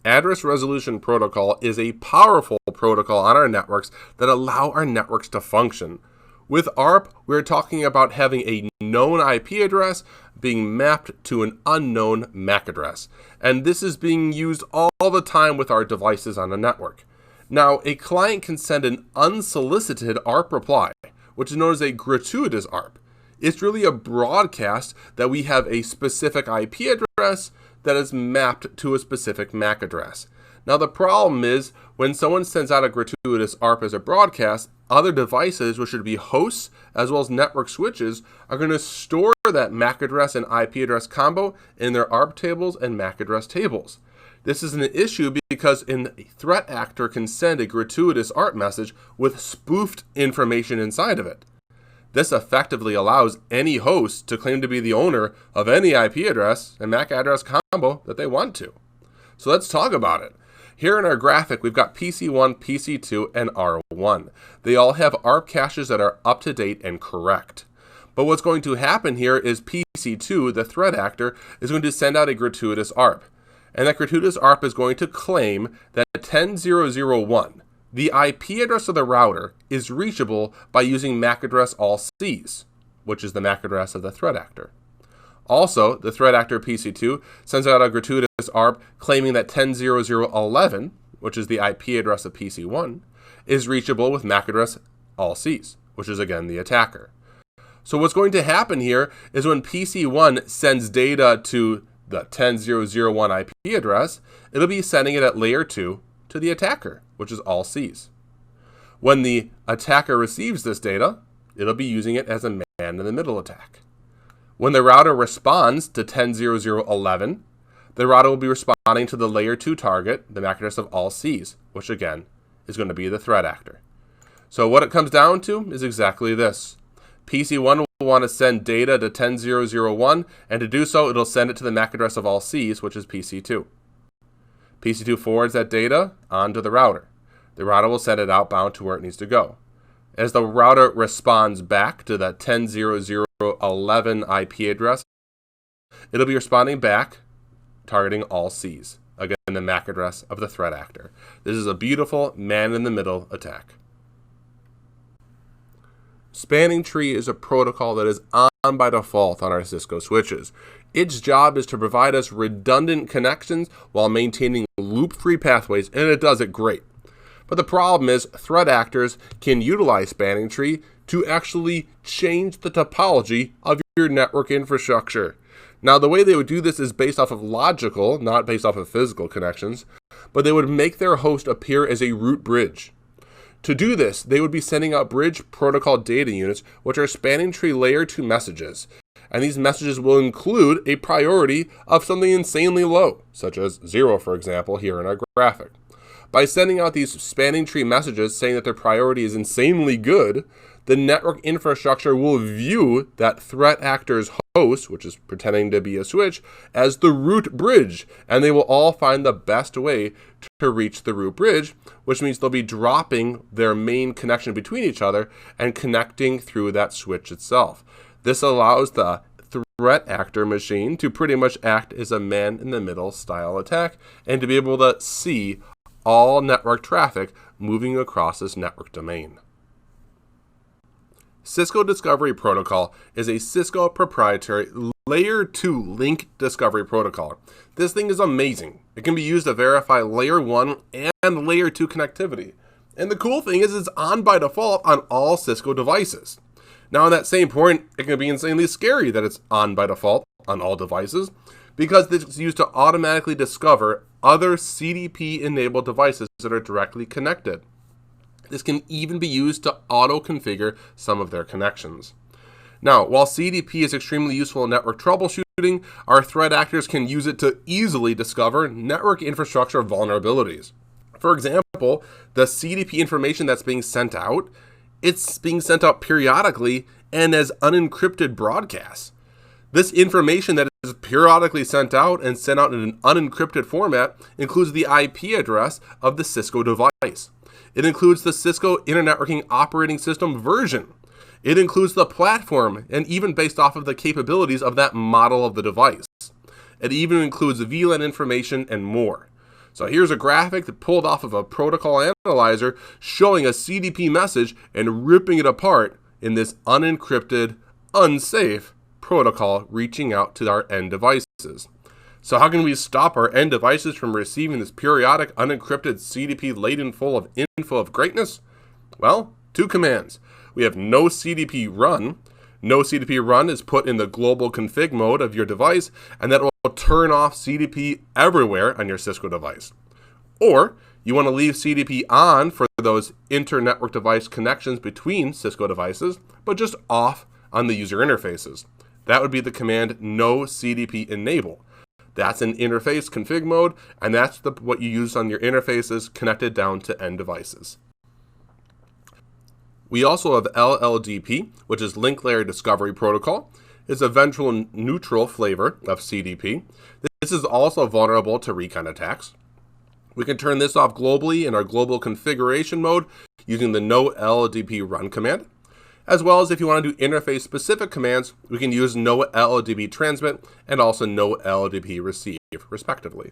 Address Resolution Protocol is a powerful protocol on our networks that allow our networks to function. With ARP, we're talking about having a known IP address being mapped to an unknown MAC address. And this is being used all the time with our devices on the network. Now, a client can send an unsolicited ARP reply, which is known as a gratuitous ARP. It's really a broadcast that we have a specific IP address that is mapped to a specific MAC address. Now, the problem is when someone sends out a gratuitous ARP as a broadcast, other devices, which should be hosts as well as network switches, are going to store that MAC address and IP address combo in their ARP tables and MAC address tables. This is an issue because a threat actor can send a gratuitous ARP message with spoofed information inside of it. This effectively allows any host to claim to be the owner of any IP address and MAC address combo that they want to. So let's talk about it. Here in our graphic, we've got PC1, PC2, and R1. They all have ARP caches that are up to date and correct. But what's going to happen here is PC2, the threat actor, is going to send out a gratuitous ARP. And that gratuitous ARP is going to claim that 10.0.0.1, the IP address of the router, is reachable by using MAC address all Cs, which is the MAC address of the threat actor. Also, the threat actor PC2 sends out a gratuitous ARP claiming that 10.0.0.11, which is the IP address of PC1, is reachable with MAC address all Cs, which is again the attacker. So what's going to happen here is when PC1 sends data to the 10.0.0.1 IP address, it'll be sending it at layer 2 to the attacker, which is all Cs. When the attacker receives this data, it'll be using it as a man-in-the-middle attack. When the router responds to 10.0.0.11, the router will be responding to the layer 2 target, the MAC address of all Cs, which again is going to be the threat actor. So what it comes down to is exactly this. PC1 will want to send data to 10.0.0.1, and to do so, it'll send it to the MAC address of all Cs, which is PC2. PC2 forwards that data onto the router. The router will send it outbound to where it needs to go. As the router responds back to that 10.0.0.11 IP address, it'll be responding back, targeting all Cs, again the MAC address of the threat actor. This is a beautiful man-in-the-middle attack. Spanning tree is a protocol that is on by default on our Cisco switches. Its job is to provide us redundant connections while maintaining loop-free pathways, and it does it great. But the problem is threat actors can utilize spanning tree to actually change the topology of your network infrastructure. Now, the way they would do this is based off of logical, not based off of physical connections, but they would make their host appear as a root bridge. To do this, they would be sending out bridge protocol data units, which are spanning tree layer 2 messages. And these messages will include a priority of something insanely low, such as 0, for example, here in our graphic. By sending out these spanning tree messages saying that their priority is insanely good, the network infrastructure will view that threat actor's host, which is pretending to be a switch, as the root bridge, and they will all find the best way to reach the root bridge, which means they'll be dropping their main connection between each other and connecting through that switch itself. This allows the threat actor machine to pretty much act as a man-in-the-middle style attack and to be able to see all network traffic moving across this network domain. Cisco Discovery Protocol is a Cisco proprietary Layer 2 link discovery protocol. This thing is amazing. It can be used to verify Layer 1 and Layer 2 connectivity. And the cool thing is it's on by default on all Cisco devices. Now, on that same point, it can be insanely scary that it's on by default on all devices because it's used to automatically discover other CDP-enabled devices that are directly connected. This can even be used to auto-configure some of their connections. Now, while CDP is extremely useful in network troubleshooting, our threat actors can use it to easily discover network infrastructure vulnerabilities. For example, the CDP information that's being sent out, it's being sent out periodically and as unencrypted broadcasts. This information that is periodically sent out and sent out in an unencrypted format includes the IP address of the Cisco device. It includes the Cisco Internet Networking Operating System version. It includes the platform and even based off of the capabilities of that model of the device. It even includes VLAN information and more. So here's a graphic that pulled off of a protocol analyzer showing a CDP message and ripping it apart in this unencrypted, unsafe protocol reaching out to our end devices. So how can we stop our end devices from receiving this periodic unencrypted CDP laden full of info of greatness? Well, 2 commands. We have no CDP run. No CDP run is put in the global config mode of your device, and that will turn off CDP everywhere on your Cisco device. Or you want to leave CDP on for those inter-network device connections between Cisco devices, but just off on the user interfaces. That would be the command no CDP enable. That's in interface config mode, and that's what you use on your interfaces connected down to end devices. We also have LLDP, which is Link Layer Discovery Protocol. It's a ventral neutral flavor of CDP. This is also vulnerable to recon attacks. We can turn this off globally in our global configuration mode using the no LLDP run command. As well as if you want to do interface specific commands, we can use no LLDP transmit and also no LLDP receive, respectively.